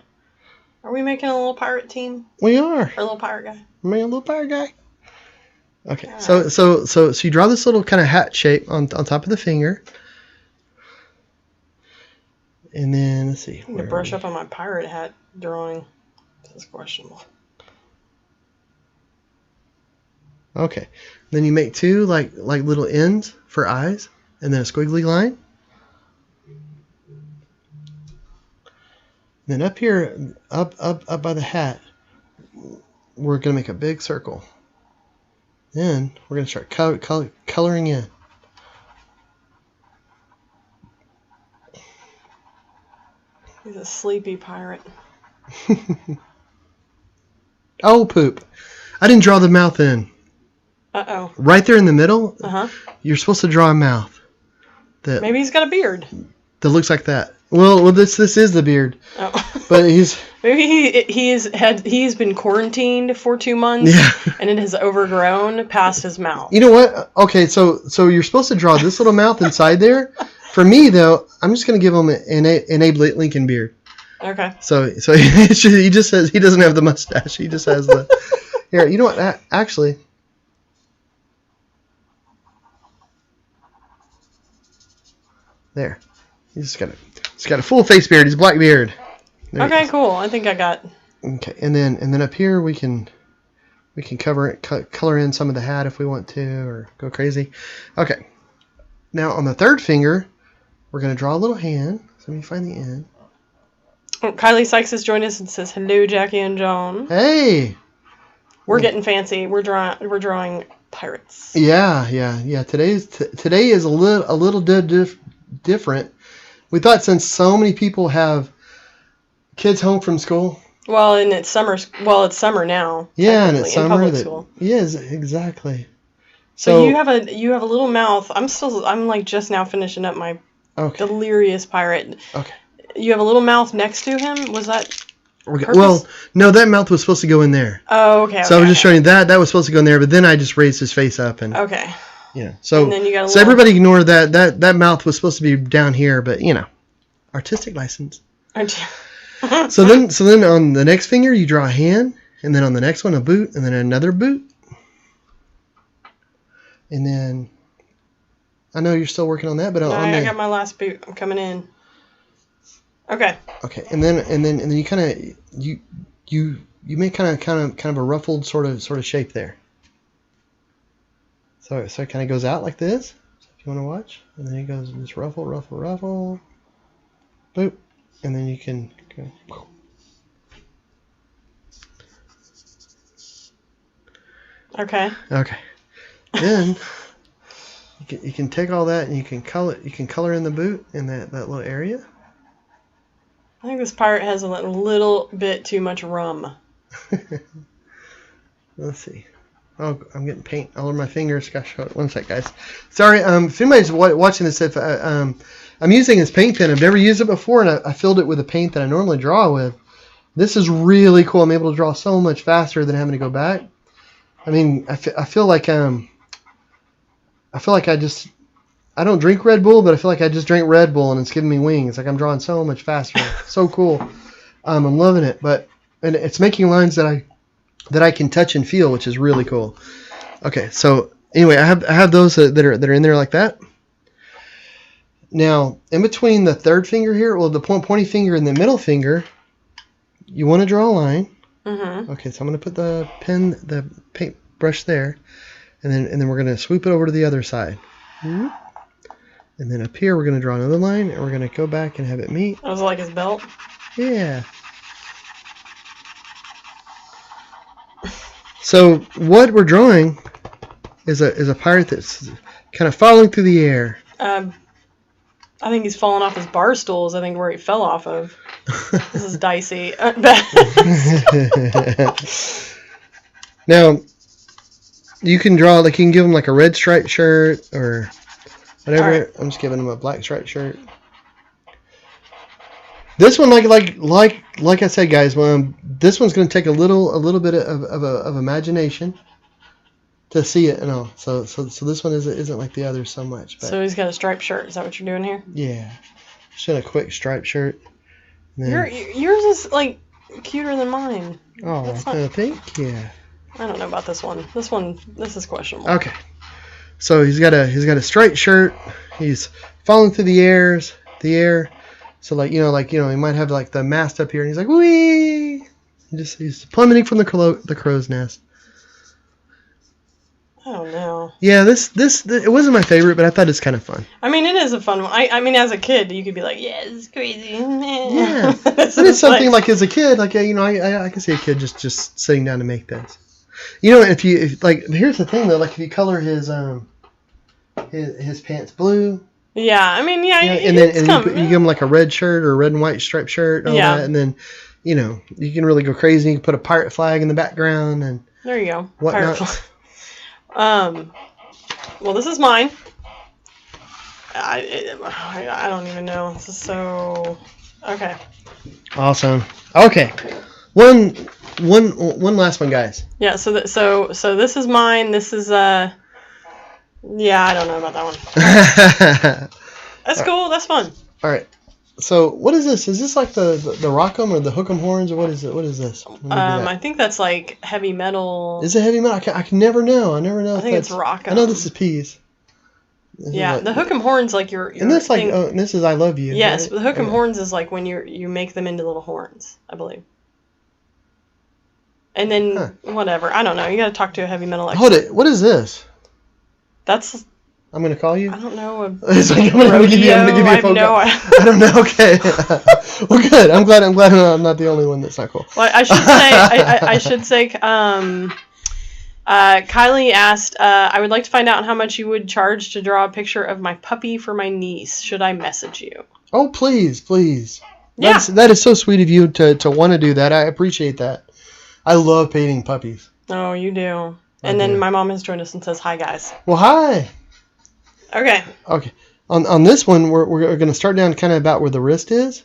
Are we making a little pirate team? We are. Or a little pirate guy? We're making a little pirate guy. Okay, so you draw this little kind of hat shape on top of the finger. And then, let's see. I need to brush up on my pirate hat drawing. This is questionable. Okay. Then you make two like little ends for eyes, and then a squiggly line. Then up here, up by the hat, we're going to make a big circle. Then we're going to start coloring in. He's a sleepy pirate. Oh, poop. I didn't draw the mouth in. Uh-oh. Right there in the middle, you're supposed to draw a mouth. Maybe he's got a beard. That looks like that. Well, this is the beard. Oh. But maybe he's been quarantined for 2 months. Yeah. And it has overgrown past his mouth. You know what? Okay, so you're supposed to draw this little mouth inside there. For me though, I'm just gonna give him an Abe Lincoln beard. Okay. So he just says he doesn't have the mustache. He just has the. Here, you know what? Actually. There. He's got a full face beard. He's black beard. Okay, cool. I think I got. Okay, and then up here we can cover it, color in some of the hat if we want to, or go crazy. Okay. Now on the third finger, we're gonna draw a little hand. So let me find the end. Oh, Kylie Sykes has joined us and says, hello, Jackie and John. Hey. We're getting fancy. We're drawing pirates. Yeah. Today is a little different. We thought since so many people have kids home from school. Well, and it's summer. Well, it's summer now. Yeah, and it's summer. In public school. Yes, exactly. So you have a little mouth. I'm like just now finishing up my delirious pirate. Okay. You have a little mouth next to him. Was that? Okay. Well, no, that mouth was supposed to go in there. Oh, okay. So I was just showing you that was supposed to go in there, but then I just raised his face up and. Okay. Yeah. So. And then you got so everybody ignore that. That mouth was supposed to be down here, but artistic license. So then on the next finger you draw a hand, and then on the next one a boot, and then another boot. And then, I know you're still working on that, but I got my last boot. I'm coming in. Okay. Okay, and then you kind of you make kind of a ruffled sort of shape there. So it kind of goes out like this. If you want to watch, and then it goes just ruffle, boop, and then you can go. Okay. Okay. Then you can take all that and you can color in the boot in that little area. I think this pirate has a little bit too much rum. Let's see. Oh, I'm getting paint all over my fingers. Gosh, one sec, guys. Sorry. If anybody's watching this, if I'm using this paint pen, I've never used it before, and I filled it with a paint that I normally draw with. This is really cool. I'm able to draw so much faster than having to go back. I mean, I feel like I don't drink Red Bull, but I feel like I just drank Red Bull and it's giving me wings. Like I'm drawing so much faster. So cool. I'm loving it. And it's making lines that I can touch and feel, which is really cool. Okay, so anyway, I have those that are in there like that. Now, in between the third finger here, well, the pointy finger and the middle finger, you want to draw a line. Mm-hmm. Okay, so I'm going to put the paint brush there, and then we're going to swoop it over to the other side. Mm-hmm. And then up here, we're going to draw another line, and we're going to go back and have it meet. That was like his belt? Yeah. So what we're drawing is a pirate that's kind of falling through the air. I think he's fallen off his bar stools. I think where he fell off of. This is dicey. Now, you can draw, like, you can give him like a red striped shirt or whatever. Right. I'm just giving him a black striped shirt. This one, like I said, guys, this one's going to take a little bit of imagination to see it and all. So this one isn't like the others so much. But so he's got a striped shirt. Is that what you're doing here? Yeah, just in a quick striped shirt. Yours is like cuter than mine. Oh, I think, yeah. I don't know about this one. This is questionable. Okay, so he's got a striped shirt. He's falling through the air. So he might have like the mast up here, and he's like, wee! He's plummeting from the crow's nest. I don't know. Yeah, this it wasn't my favorite, but I thought it's kind of fun. I mean, it is a fun one. I mean, as a kid, you could be like, yeah, this is crazy. Yeah, but it's something like as a kid, like I can see a kid just sitting down to make this. If here's the thing though, like if you color his pants blue. Yeah, I mean, and then you give him like a red shirt or a red and white striped shirt and all that, and then you can really go crazy. You can put a pirate flag in the background and there you go. Whatnot. Pirate flag. Well, this is mine. I don't even know. This is so okay. Awesome. Okay, one last one, guys. Yeah. So this is mine. This is yeah, I don't know about that one. That's cool. That's fun. All right. So what is this? Is this like the Rock'em or the Hook'em horns, or what is it? What is this? I think that's like heavy metal. Is it heavy metal? I can never know. I never know. I think it's Rock'em. I know this is peas. Yeah, the Hook'em horns like your and this thing. like this is I love you. Yes, right? The Hook'em horns is like when you make them into little horns, I believe. And then whatever, I don't know. You got to talk to a heavy metal expert. Hold it. What is this? That's I'm going to call you? I don't know. It's like I'm going to give you a phone call. I don't know. Okay. Well, good. I'm glad I'm not the only one that's not cool. Well, I should say, Kylie asked, I would like to find out how much you would charge to draw a picture of my puppy for my niece. Should I message you? Oh, please. Yeah. That is so sweet of you to want to do that. I appreciate that. I love painting puppies. Oh, you do. And then my mom has joined us and says, hi, guys. Well, hi. Okay. On this one, we're going to start down kind of about where the wrist is.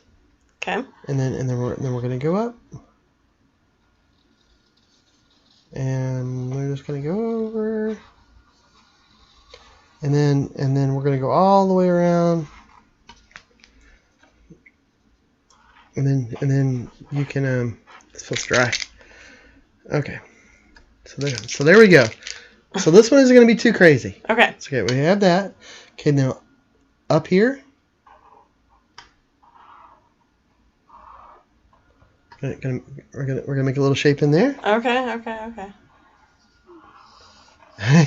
Okay. And then we're going to go up. And we're just going to go over. And then we're going to go all the way around. And then you can this feels dry. Okay. So there we go. So this one isn't going to be too crazy. Okay. So, okay, we have that. Okay, now up here. We're gonna make a little shape in there. Okay.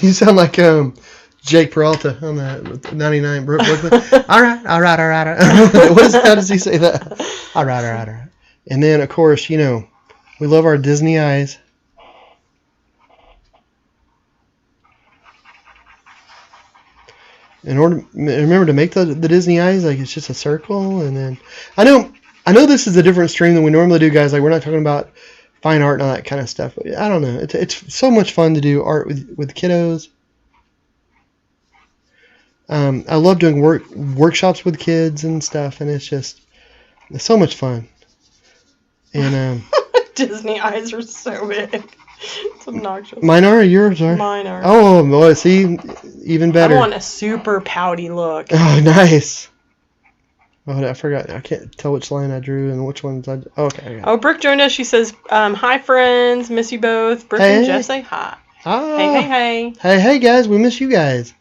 You sound like Jake Peralta on that 99 Brooklyn. all right. How does he say that? All right. And then of course, we love our Disney eyes. Remember to make the Disney eyes, like it's just a circle, and then I know this is a different stream than we normally do, guys. Like we're not talking about fine art and all that kind of stuff. But I don't know. It's so much fun to do art with kiddos. I love doing workshops with kids and stuff, and it's so much fun. And Disney eyes are so big. It's obnoxious. Mine are, or yours are? Mine are. Oh, boy, see, even better. I want a super pouty look. Oh, nice. Oh, I forgot. I can't tell which line I drew and which ones I... Oh, okay. Oh, Brooke joined us. She says, hi, friends. Miss you both. Brooke and Jeff say hi. Ah. Hey. Hey, guys. We miss you guys.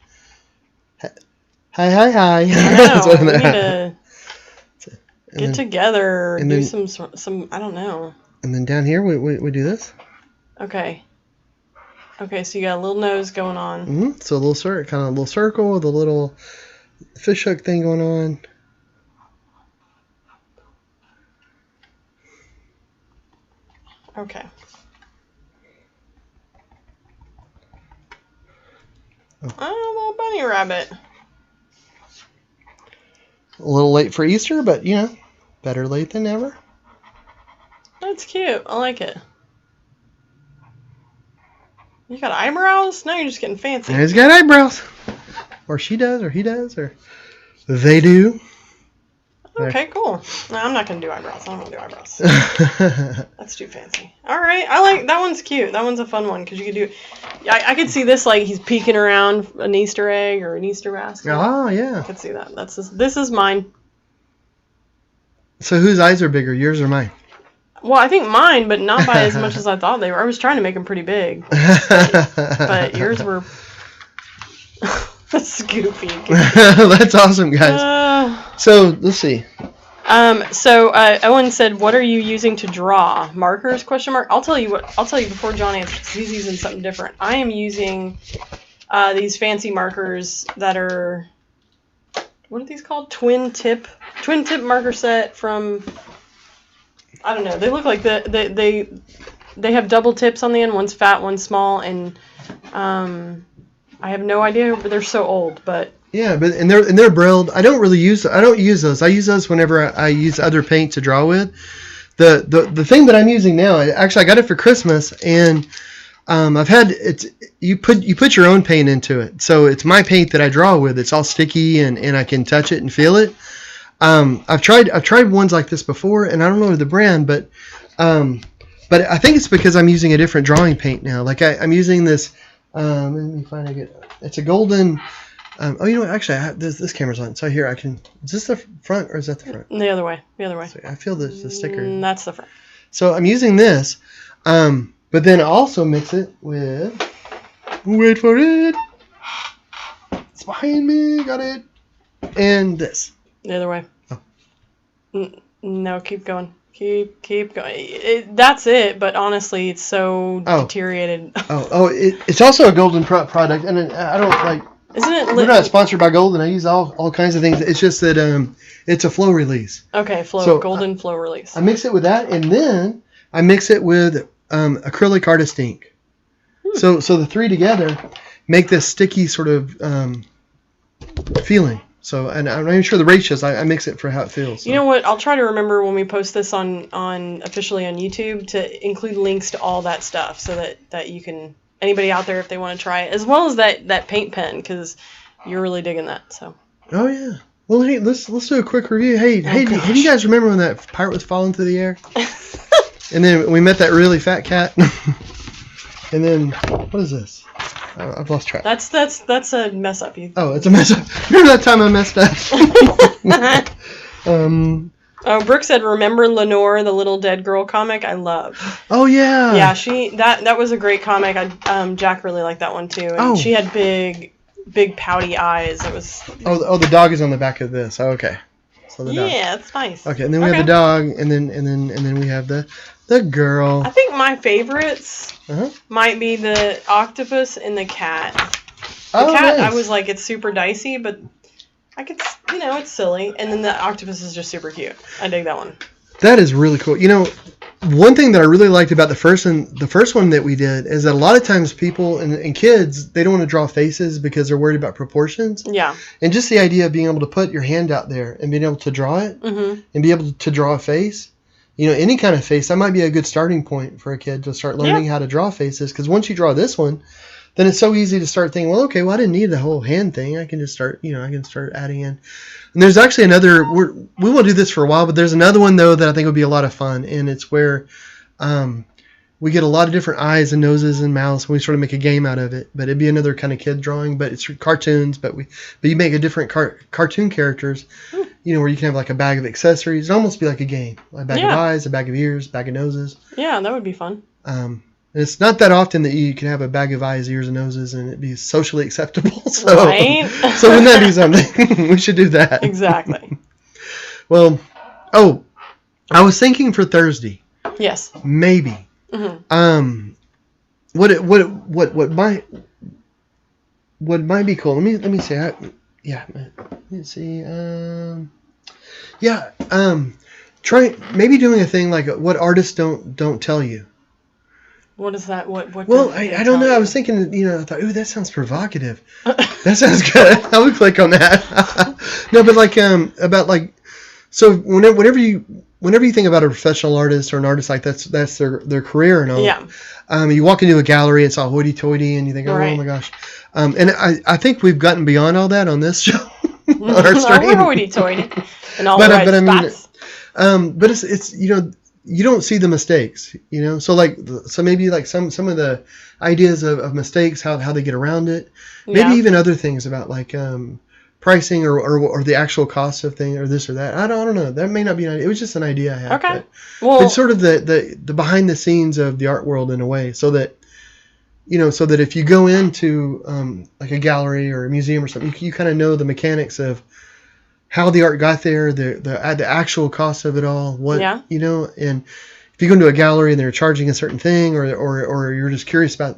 Hi. I know. We need to get together, do some, I don't know. And then down here, we do this. Okay, so you got a little nose going on. Mm-hmm. So a little circle with a little fish hook thing going on. Okay. Oh, little bunny rabbit. A little late for Easter, but better late than never. That's cute. I like it. You got eyebrows? Now you're just getting fancy. He's got eyebrows. Or she does, or he does, or they do. Okay, cool. No, I'm not going to do eyebrows. I don't want to do eyebrows. That's too fancy. All right. I like that one's cute. That one's a fun one because you could do... I could see this like he's peeking around an Easter egg or an Easter basket. Oh, yeah. I could see that. This is mine. So whose eyes are bigger, yours or mine? Well, I think mine, but not by as much as I thought they were. I was trying to make them pretty big. But yours were... Goofy. That's awesome, guys. So let's see. So Owen said, "What are you using to draw? Markers? ? I'll tell you before John answers, because he's using something different. I am using these fancy markers that are, what are these called? Twin tip marker set from, I don't know. They look like they have double tips on the end. One's fat, one's small, and I have no idea, but they're so old, but yeah, but and they're brailled. I don't use those. I use those whenever I use other paint to draw with. The thing that I'm using now, I got it for Christmas, and I've had you put your own paint into it, so it's my paint that I draw with. It's all sticky and I can touch it and feel it. I've tried ones like this before, and I don't know the brand, but I think it's because I'm using a different drawing paint now. Like I'm using this. Let me find it's a golden. Actually, I have this camera's on, so here I can. Is this the front or is that the front? The other way. So I feel the sticker. That's the front. So I'm using this, but then I also mix it with. Wait for it. It's behind me. Got it. And this. The other way. Oh. No, keep going. Keep going. That's it, but honestly, it's so deteriorated. It's also a golden product, and I don't like. Isn't it? We're not sponsored by Golden. I use all kinds of things. It's just that it's a flow release. Okay, Golden flow release. I mix it with that, and then I mix it with acrylic artist ink. So the three together make this sticky sort of feeling. So, and I'm not even sure the ratios. I mix it for how it feels. So. You know what? I'll try to remember when we post this on officially on YouTube to include links to all that stuff so that you can, anybody out there if they want to try it, as well as that paint pen, because you're really digging that. So. Oh yeah. Well, hey, let's do a quick review. Hey, do you guys remember when that pirate was falling through the air? And then we met that really fat cat. And then what is this? I've lost track. That's a mess up. Oh, it's a mess up. Remember that time I messed up? Oh, Brooke said, "Remember Lenore, the little dead girl comic? I love." Oh yeah. Yeah, that was a great comic. Jack really liked that one too. And she had big pouty eyes. It was. Oh, the dog is on the back of this. Oh, okay. So the dog. Yeah, it's nice. Okay, and then we have the dog, and then we have the girl. I think my favorites might be the octopus and the cat. The cat, nice. I was like, it's super dicey, but I could, it's silly. And then the octopus is just super cute. I dig that one. That is really cool. One thing that I really liked about the first one that we did is that a lot of times people and kids, they don't want to draw faces because they're worried about proportions. Yeah. And just the idea of being able to put your hand out there and being able to draw it and be able to draw a face. Any kind of face, that might be a good starting point for a kid to start learning how to draw faces. Because once you draw this one, then it's so easy to start thinking, well, okay, I didn't need the whole hand thing. I can just start, I can start adding in. And there's actually another, we won't do this for a while, but there's another one, though, that I think would be a lot of fun. And it's where we get a lot of different eyes and noses and mouths, and we sort of make a game out of it. But it'd be another kind of kid drawing, but it's cartoons. But you make a different cartoon characters. Where you can have like a bag of accessories. It'd almost be like a game. A bag of eyes, a bag of ears, a bag of noses. Yeah, that would be fun. And it's not that often that you can have a bag of eyes, ears, and noses and it be socially acceptable. So, right? So wouldn't that be something? We should do that. Exactly. Well, I was thinking for Thursday. Yes. Maybe. Mm-hmm. What might be cool. Let me see. Let's see. Try maybe doing a thing like what artists don't tell you. What is that? What? Well, I don't know. I was thinking, I thought, ooh, that sounds provocative. That sounds good. I would click on that. No, but about so whenever you think about a professional artist or an artist like that's their career and all. Yeah. You walk into a gallery, it's all hoity-toity, and you think, oh my gosh. And I think we've gotten beyond all that on this show. On our stream. We're hoity-toity and all the right spots. But it's you don't see the mistakes, so maybe like some of the ideas of mistakes, how they get around it, maybe even other things about like pricing or the actual cost of things or this or that. I don't know. That may not be an idea. It was just an idea I had. Okay. Well, it's sort of the behind the scenes of the art world in a way, so that if you go into like a gallery or a museum or something, you kind of know the mechanics of how the art got there, the actual cost of it all, and if you go into a gallery and they're charging a certain thing, or you're just curious about,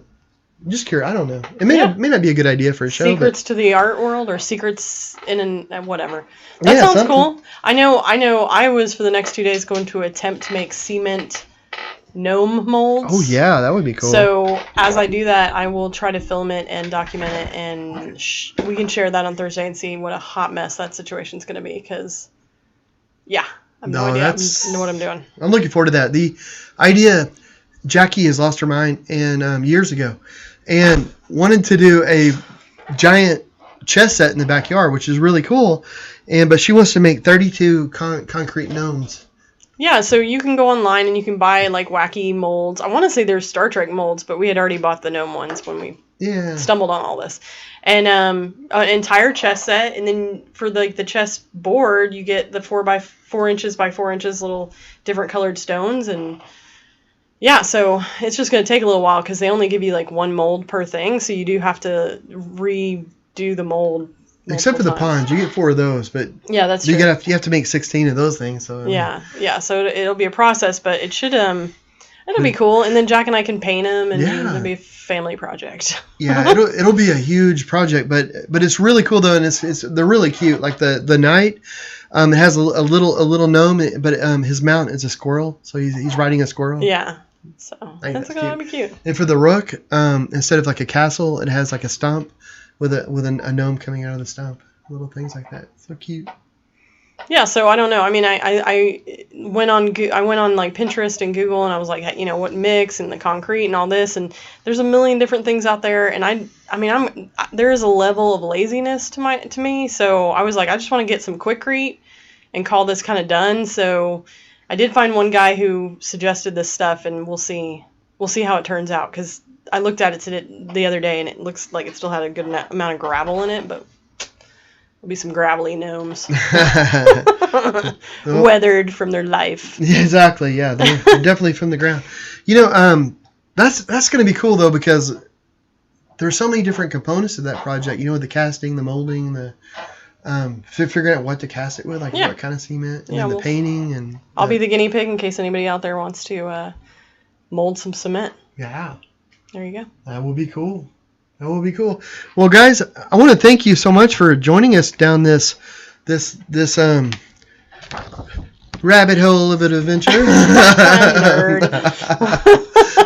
I don't know. It may not be a good idea for a show. Secrets to the art world, or secrets in whatever. That sounds cool. I know. I was for the next 2 days going to attempt to make cement gnome molds. Oh yeah, that would be cool. So as I do that, I will try to film it and document it, and we can share that on Thursday and see what a hot mess that situation's going to be. Because, I have no idea. I know what I'm doing. I'm looking forward to that. The idea, Jackie has lost her mind years ago, and wanted to do a giant chess set in the backyard, which is really cool. But she wants to make 32 concrete gnomes. Yeah, so you can go online and you can buy like wacky molds. I want to say there's Star Trek molds, but we had already bought the gnome ones when we stumbled on all this. And an entire chess set, and then for the chess board, you get the 4 by 4 inches by 4 inches little different colored stones. And so it's just going to take a little while because they only give you like one mold per thing, so you do have to redo the mold. Except for the pawns, you get 4 of those, but that's true. You have to make 16 of those things. So so it'll be a process, but it should. It'll be cool, and then Jack and I can paint them, and Yeah. it'll be a family project. Yeah, it'll be a huge project, but it's really cool though, and they're really cute. Like the knight, it has a little gnome, but his mount is a squirrel, so he's riding a squirrel. Yeah, so think that's that's gonna be cute. And for the rook, instead of like a castle, it has like a stump with a gnome coming out of the stump. Little things like that. So cute. Yeah, so I don't know. I mean, I went on like Pinterest and Google, and I was like, what mix and the concrete and all this, and there's a million different things out there, and there is a level of laziness to me, so I was like, I just want to get some Quikrete and call this kind of done. So I did find one guy who suggested this stuff, and we'll see how it turns out, because I looked at it the other day, and it looks like it still had a good amount of gravel in it, but there'll be some gravelly gnomes. Weathered from their life. Yeah, exactly. Yeah, they're definitely from the ground. That's going to be cool though, because there's so many different components to that project. The casting, the molding, the figuring out what to cast it with, like what kind of cement, and the painting. And I'll be the guinea pig in case anybody out there wants to mold some cement. Yeah. There you go. That will be cool. That will be cool. Well, guys, I want to thank you so much for joining us down this rabbit hole of an adventure.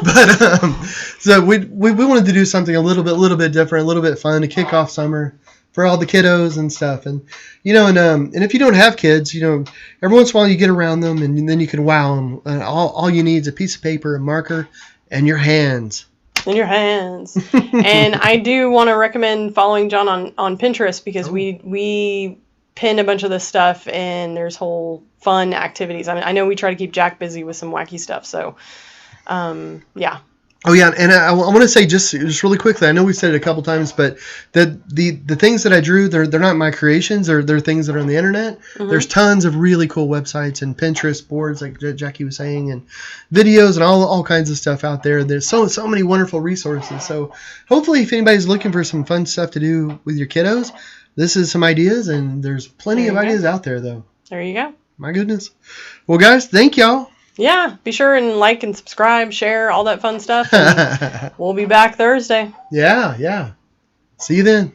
But so we wanted to do something a little bit different, a little bit fun to kick off summer for all the kiddos and stuff. And and if you don't have kids, every once in a while you get around them, and then you can wow them. All you need is a piece of paper, a marker, and your hands. In your hands. And I do want to recommend following John on Pinterest, because we pin a bunch of this stuff, and there's whole fun activities. I mean, I know we try to keep Jack busy with some wacky stuff, so yeah. Oh yeah, and I want to say just really quickly, I know we've said it a couple times, but the things that I drew, they're not my creations, they're things that are on the internet. Mm-hmm. There's tons of really cool websites and Pinterest boards, like Jackie was saying, and videos and all kinds of stuff out there. There's so many wonderful resources. So hopefully, if anybody's looking for some fun stuff to do with your kiddos, this is some ideas, and there's plenty of ideas out there, though. There you go. My goodness. Well, guys, thank y'all. Yeah, be sure and like and subscribe, share, all that fun stuff. And we'll be back Thursday. Yeah. See you then.